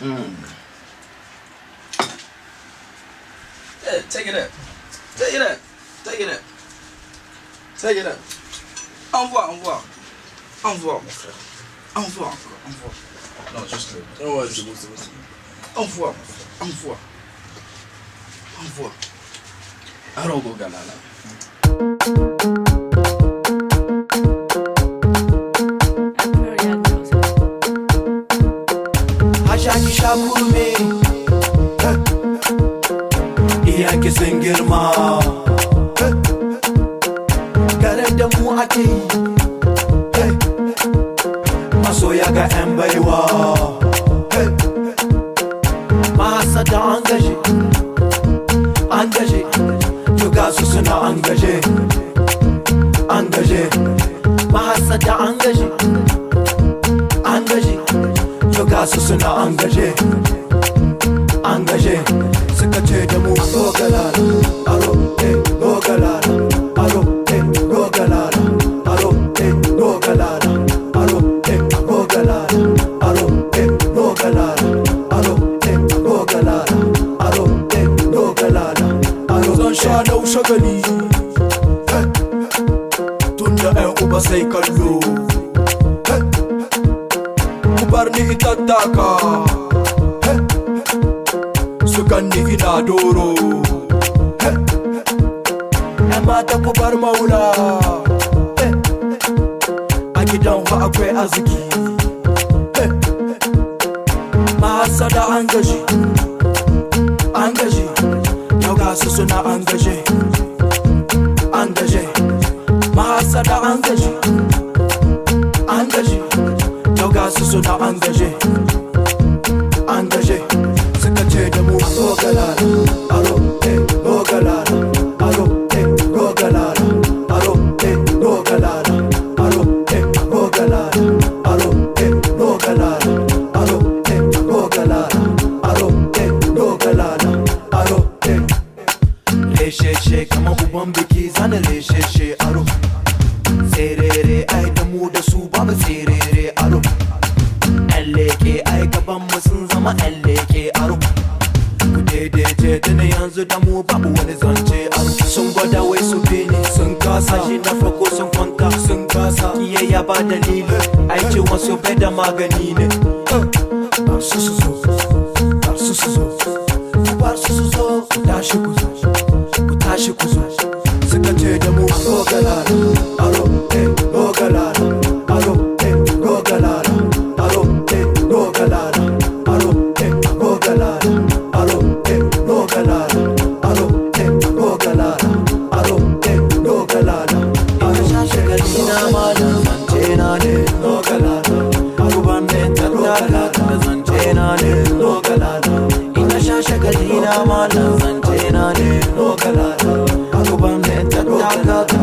Yeah, take it up. Take it up. Take it up. Take it up. Envoie, envoie. Envoie, mon frère. Envoie encore, envoie. Non, juste le. Oh, ouais, c'est bon, c'est bon. Envoie, mon frère. Envoie. Envoie. Alors, go, galala. Hashaki shakurme. Iyanki sun girma. Garin da mu ake yi. Masoya ga 'yan baiwa. Mahasada an gaje. An gaje. To ga su suna an gaje. An gaje. Mahasada an gaje. An gaje. To ga su suna an gaje. An gaje. Suka ce da mu go galala. Aro go galala. Aro go galala. Aro go galala. Aro go galala. Aro go galala. Aro go galala. Aro go galala. Aro zan sha nau shagali. Tunda 'yan uba sai kallo. Ku bar ni ita taka. Su ganni ina doro. ‘Yan mata ku bar maula. A gidan fa akwai arziki. Mahasada an gaji. An gaji. Yau ga su suna an gaje. An gaje. Mahasada an gaji. An gaji. Yau ga su suna an gaje. An gaje. Suka ce da mu go galala. Aro go galala. Aro go galala. Aro go galala. Aro go galala. Aro go galala. Aro go galala. Aro go galala. Aro reshe kama uban biki zana reshe aro. Serere ai da mu da su babu serere aro. Leke ai gaban mu sun zama leke aro. Ku daidaice da na yanzu da mu babu wani zance aro. Sun gwada wai su bini sun kasa. Shi na farko sun kwanta sun kasa. Kiyayya ba dalili ai ce wasu bai da magani ne. Bar su su zo. Bar su su zo. Bar su su zo. Ku tashi ku zo. Ku tashi ku zo. Suka ce da mu go galala. Aro go galala. Aro go galala. Aro go galala. Aro go galala. Aro go galala. Aro go galala. Aro go galala. Aro shagali na malam zance na ne go galala. Aro bande tattaka zance na ne go galala. Ina shagali na malam zance na ne go galala. Aro bande tattaka